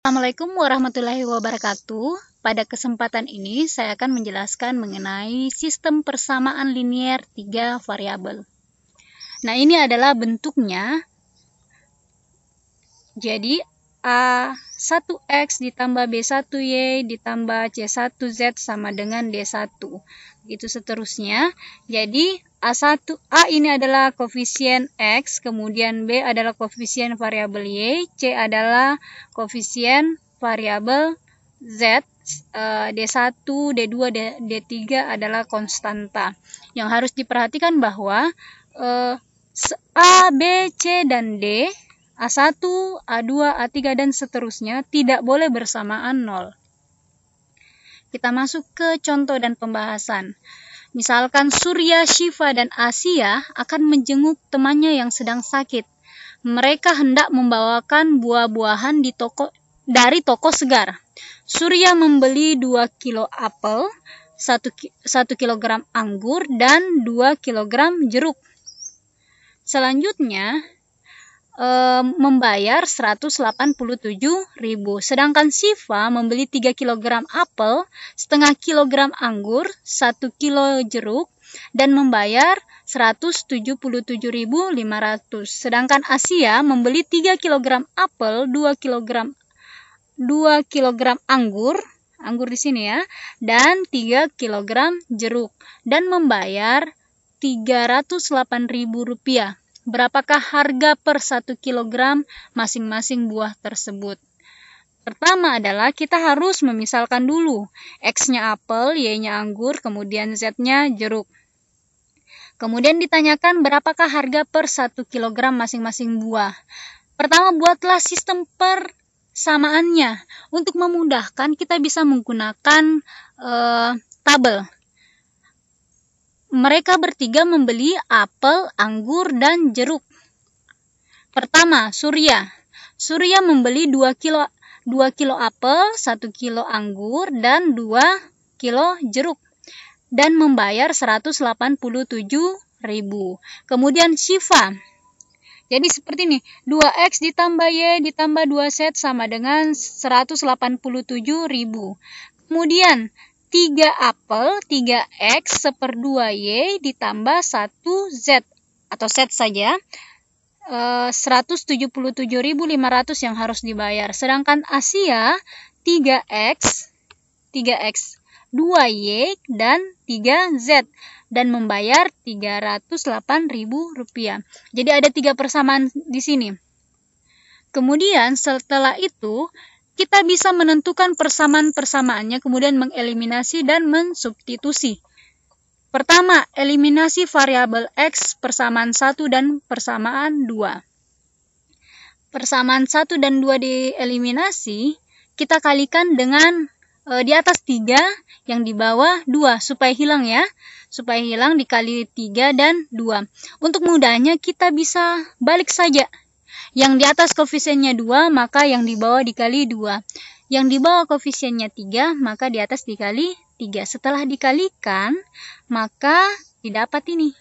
Assalamualaikum warahmatullahi wabarakatuh. Pada kesempatan ini saya akan menjelaskan mengenai sistem persamaan linier 3 variabel. Nah, ini adalah bentuknya. Jadi A1X ditambah B1Y ditambah C1Z sama dengan D1. Begitu seterusnya. Jadi A ini adalah koefisien X, kemudian B adalah koefisien variabel Y, C adalah koefisien variabel Z, D1, D2, D3 adalah konstanta. Yang harus diperhatikan bahwa A, B, C, dan D, A1, A2, A3, dan seterusnya tidak boleh bersamaan 0. Kita masuk ke contoh dan pembahasan. Misalkan Surya, Shiva, dan Asia akan menjenguk temannya yang sedang sakit. Mereka hendak membawakan buah-buahan dari toko segar. Surya membeli 2 kilo apel, 1 kilogram anggur, dan 2 kilogram jeruk. Selanjutnya, membayar 187.000. Sedangkan Shiva membeli 3 kg apel, setengah kilogram anggur, 1 kilo jeruk, dan membayar 177.500. Sedangkan Asia membeli 3 kg apel, 2 kg anggur di sini ya, dan 3 kg jeruk, dan membayar 308.000 rupiah. Berapakah harga per 1 kilogram masing-masing buah tersebut? Pertama adalah kita harus memisalkan dulu. X-nya apel, Y-nya anggur, kemudian Z-nya jeruk. Kemudian ditanyakan berapakah harga per 1 kilogram masing-masing buah. Pertama, buatlah sistem persamaannya. Untuk memudahkan, kita bisa menggunakan tabel. Mereka bertiga membeli apel, anggur, dan jeruk. Pertama, Surya. Surya membeli 2 kilo apel, 1 kilo anggur, dan 2 kilo jeruk. Dan membayar 187.000. Kemudian Shiva. Jadi seperti ini, 2X ditambah Y ditambah 2Z sama dengan 187.000. Kemudian 3 apel, 3X, seper 2 Y, ditambah 1 Z, atau Z saja, 177.500 yang harus dibayar. Sedangkan Asia, 3X, 2Y, dan 3Z, dan membayar 308.000 rupiah. Jadi ada 3 persamaan di sini. Kemudian setelah itu, kita bisa menentukan persamaan-persamaannya, kemudian mengeliminasi dan mensubstitusi. Pertama, eliminasi variabel X, persamaan 1 dan persamaan 2. Persamaan 1 dan 2 dieliminasi, kita kalikan dengan di atas 3, yang di bawah 2, supaya hilang ya. Supaya hilang dikali 3 dan 2. Untuk mudahnya kita bisa balik saja. Yang di atas koefisiennya 2, maka yang di bawah dikali 2. Yang di bawah koefisiennya 3, maka di atas dikali 3. Setelah dikalikan, maka didapat ini.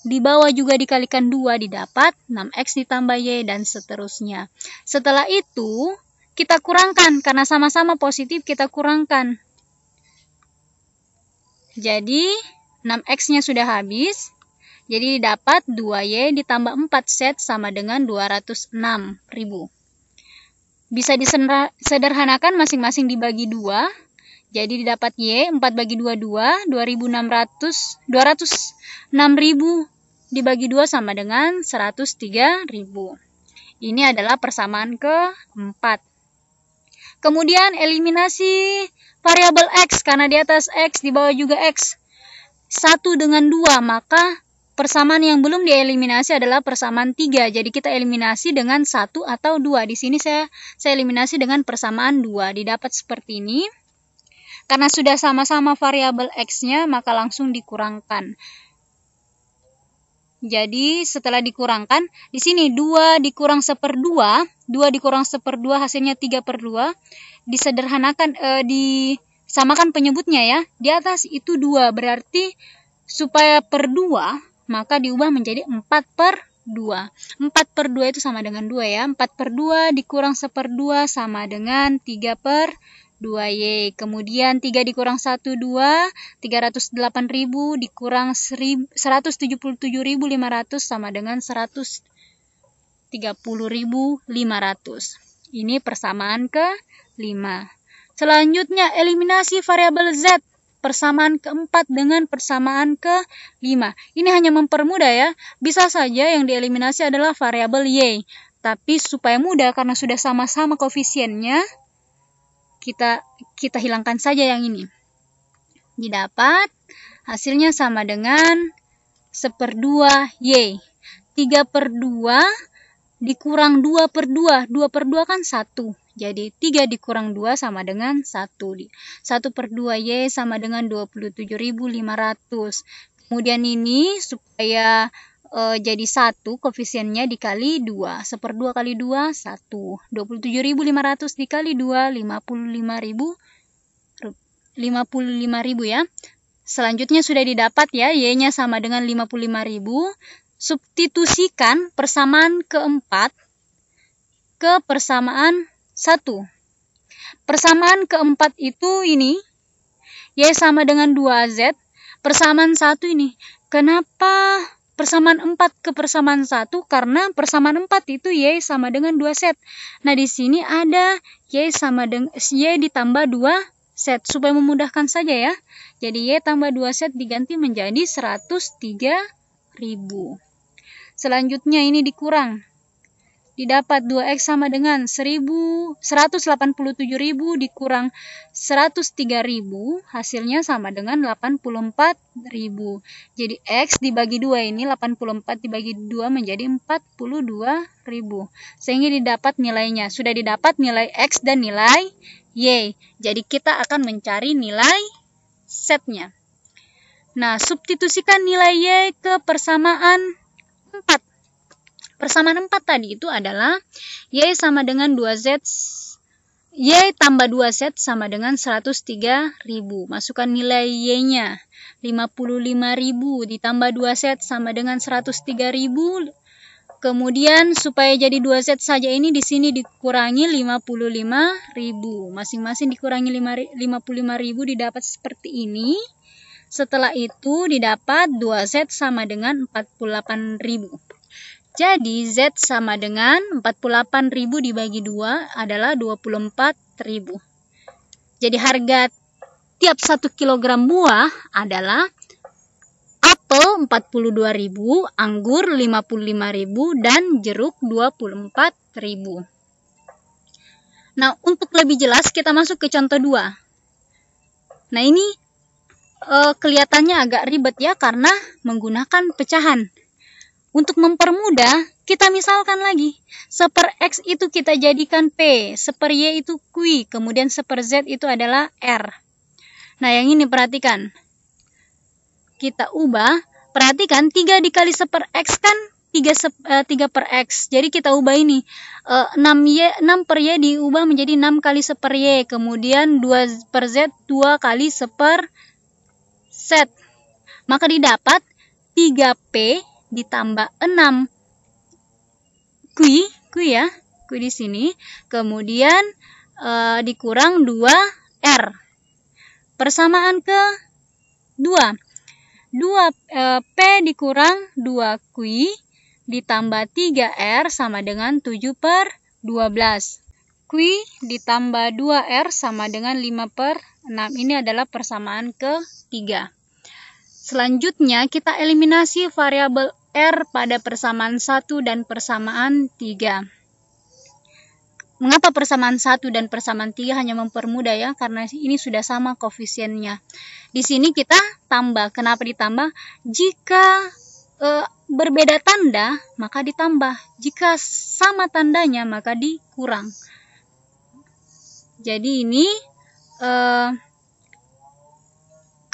Di bawah juga dikalikan 2, didapat 6X ditambah Y, dan seterusnya. Setelah itu, kita kurangkan. Karena sama-sama positif, kita kurangkan. Jadi, 6X-nya sudah habis. Jadi dapat 2Y ditambah 4Z sama dengan 206.000. Bisa disederhanakan masing-masing dibagi 2. Jadi didapat Y, 4 bagi 2, 2. 206.000 dibagi 2 sama dengan 103.000. Ini adalah persamaan keempat. Kemudian eliminasi variabel X, karena di atas X, di bawah juga X. 1 dengan 2, maka persamaan yang belum dieliminasi adalah persamaan 3. Jadi kita eliminasi dengan 1 atau 2. Di sini saya eliminasi dengan persamaan 2. Didapat seperti ini. Karena sudah sama-sama variabel X-nya, maka langsung dikurangkan. Jadi setelah dikurangkan, di sini 2 dikurang seper 2. 2 dikurang seper 2 hasilnya 3/2. Disederhanakan, disamakan penyebutnya ya. Di atas itu 2, berarti supaya per 2, maka diubah menjadi 4/2. 2. 4/2 itu sama dengan 2 ya. 4/2 dikurang 1/2 sama dengan 3/2Y. Kemudian 3 dikurang 1, 2. 308.000 dikurang 177.500 sama dengan 130.500. Ini persamaan ke-5. Selanjutnya eliminasi variabel Z. Persamaan keempat dengan persamaan ke-5. Ini hanya mempermudah ya. Bisa saja yang dieliminasi adalah variabel Y. Tapi supaya mudah karena sudah sama-sama koefisiennya, kita hilangkan saja yang ini. Didapat hasilnya sama dengan 1/2Y. 3/2 dikurang 2/2. 2/2 kan 1. Jadi 3 dikurang 2 sama dengan 1. 1/2Y sama dengan 27.500. Kemudian ini supaya jadi 1 koefisiennya dikali 2. 1/2 kali 2, 1. 27.500 dikali 2, 55.000 ya. Selanjutnya sudah didapat ya, Y-nya sama dengan 55.000. Substitusikan persamaan keempat ke persamaan 1. Persamaan keempat itu ini, Y sama dengan 2Z. Persamaan 1 ini, kenapa persamaan 4 ke persamaan 1? Karena persamaan 4 itu Y sama dengan 2Z. Nah, di sini ada Y ditambah 2Z. Supaya memudahkan saja ya. Jadi Y tambah 2Z diganti menjadi 103.000. Selanjutnya ini dikurang. Didapat 2X sama dengan 187.000 dikurang 103.000, hasilnya sama dengan 84.000. Jadi X dibagi 2 ini, 84 dibagi 2 menjadi 42.000. Sehingga didapat nilainya. Sudah didapat nilai X dan nilai Y. Jadi kita akan mencari nilai Z-nya. Nah, substitusikan nilai Y ke persamaan 4. Persamaan 4 tadi itu adalah Y sama dengan 2Z, Y tambah 2Z sama dengan 103.000. Masukkan nilai Y-nya. 55.000 ditambah 2Z sama dengan 103.000. Kemudian supaya jadi 2Z saja ini di sini dikurangi 55.000. Masing-masing dikurangi 55.000 didapat seperti ini. Setelah itu didapat 2Z sama dengan 48.000. Jadi Z sama dengan 48.000 dibagi 2 adalah 24.000. Jadi harga tiap 1 kg buah adalah apel 42.000, anggur 55.000, dan jeruk 24.000. Nah, untuk lebih jelas kita masuk ke contoh 2. Nah, ini kelihatannya agak ribet ya karena menggunakan pecahan. Untuk mempermudah, kita misalkan lagi. 1/X itu kita jadikan P, 1/Y itu Q, kemudian 1/Z itu adalah R. Nah, yang ini perhatikan. Kita ubah, perhatikan 3 dikali 1/X kan 3/X. Jadi kita ubah ini. 6/Y diubah menjadi 6 kali 1/Y. Kemudian 2/Z 2 kali 1/Z. Maka didapat 3P ditambah 6 Q ya, Q di sini, kemudian dikurang 2R. Persamaan ke 2. P dikurang 2Q ditambah 3R sama dengan 7/12. Q ditambah 2R sama dengan 5/6. Ini adalah persamaan ke-3. Selanjutnya kita eliminasi variabel R pada persamaan 1 dan persamaan 3. Mengapa persamaan 1 dan persamaan 3 hanya mempermudah ya? Karena ini sudah sama koefisiennya. Di sini kita tambah. Kenapa ditambah? Jika berbeda tanda, maka ditambah. Jika sama tandanya, maka dikurang. Jadi ini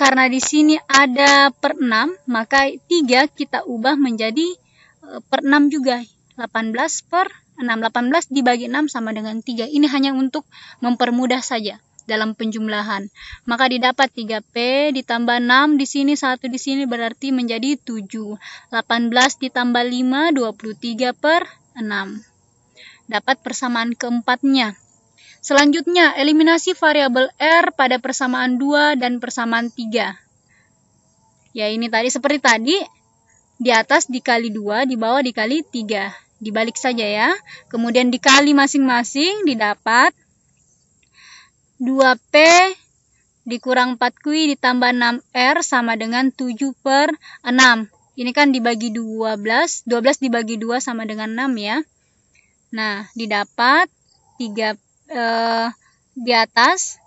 karena di sini ada 1/6, maka 3 kita ubah menjadi 1/6 juga. 18/6. 18 dibagi 6 sama dengan 3. Ini hanya untuk mempermudah saja. dalam penjumlahan. Maka didapat 3P ditambah 6 di sini, 1 di sini berarti menjadi 7. 18 ditambah 5, 23 per 6. Dapat persamaan keempatnya. Selanjutnya, eliminasi variabel R pada persamaan 2 dan persamaan 3. Ya, ini tadi seperti tadi, di atas dikali 2, di bawah dikali 3. Dibalik saja ya. Kemudian dikali masing-masing, didapat 2P dikurang 4Q ditambah 6R sama dengan 7 per 6. Ini kan dibagi 12. 12 dibagi 2 sama dengan 6 ya. Nah, didapat 3 di atas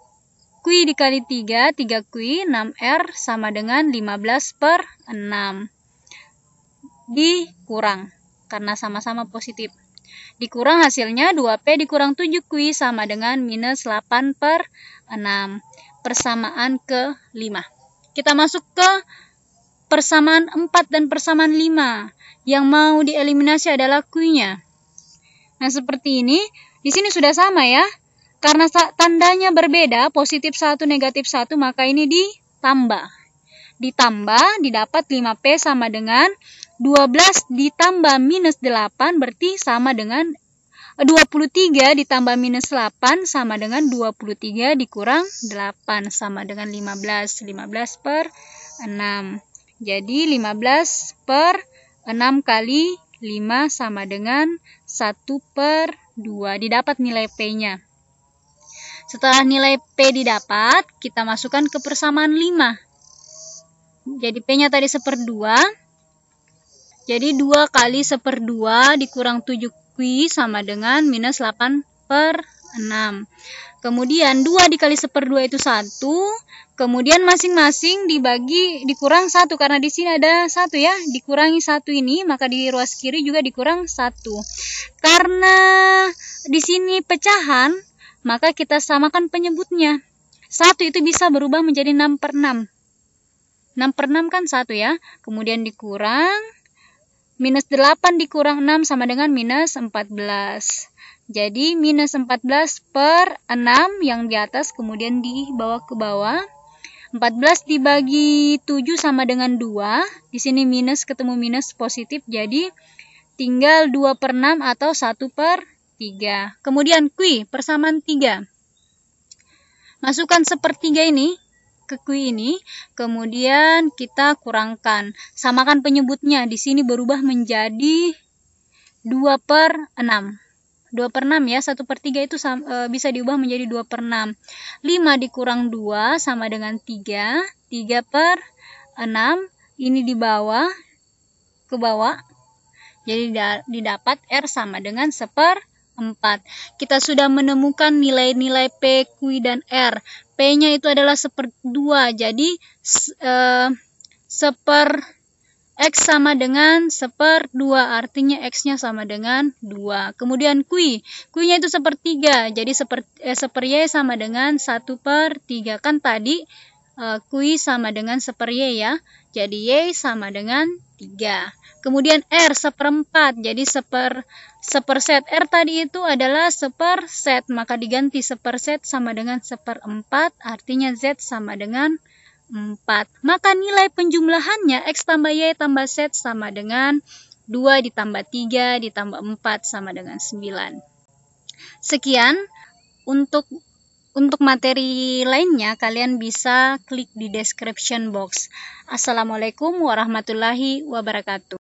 Q dikali 3, 3Q, 6R sama dengan 15 per 6. Dikurang, karena sama-sama positif. Dikurang hasilnya 2P dikurang 7Q sama dengan minus 8 per 6. Persamaan ke-5. Kita masuk ke persamaan 4 dan persamaan 5. Yang mau dieliminasi adalah Q-nya. Nah, seperti ini. Di sini sudah sama ya. Karena tandanya berbeda, positif 1, negatif 1, maka ini ditambah. Ditambah, didapat 5P sama dengan 12 ditambah minus 8 berarti sama dengan 23 ditambah minus 8 sama dengan 23 dikurang 8 sama dengan 15. 15 per 6. Jadi 15 per 6 kali 5 sama dengan 1 per 2. Didapat nilai P-nya. Setelah nilai P didapat, kita masukkan ke persamaan 5. Jadi P-nya tadi 1/2. Jadi 2 kali 1/2 dikurang 7Q sama dengan minus 8 per 6. Kemudian 2 dikali 1/2 itu 1. Kemudian masing-masing dikurang 1. Karena di sini ada 1 ya. Dikurangi 1 ini, maka di ruas kiri juga dikurang 1. Karena di sini pecahan, maka kita samakan penyebutnya. 1 itu bisa berubah menjadi 6/6. 6/6 kan 1 ya. Kemudian dikurang. Minus 8 dikurang 6 sama dengan minus 14. Jadi minus 14 per 6 yang di atas kemudian dibawa ke bawah. 14 dibagi 7 sama dengan 2. Di sini minus ketemu minus positif. Jadi tinggal 2/6 atau 1/3. Kemudian Q persamaan 3. Masukkan 1/3 ini ke Q ini, kemudian kita kurangkan. Samakan penyebutnya. Di sini berubah menjadi 2/6. 2/6 ya, 1/3 itu bisa diubah menjadi 2/6. 5 dikurang 2 sama dengan 3. 3/6. Ini di bawah, ke bawah. Jadi didapat R sama dengan 1/4. Kita sudah menemukan nilai-nilai P, Q, dan R. P-nya itu adalah 1/2. Jadi X sama dengan 1/2. Artinya X-nya sama dengan 2. Kemudian Q. Q-nya itu 1/3. Jadi 1/Y sama dengan 1/3. Kan tadi Q sama dengan 1/Y ya. Jadi Y sama dengan 3. Kemudian R 1/4. Jadi 1/set. R tadi itu adalah 1/set. Maka diganti 1/set sama dengan 1/4. Artinya Z sama dengan 4. Maka nilai penjumlahannya X tambah Y tambah Z sama dengan 2 ditambah 3 ditambah 4 sama dengan 9. Sekian untuk materi lainnya, kalian bisa klik di description box. Assalamualaikum warahmatullahi wabarakatuh.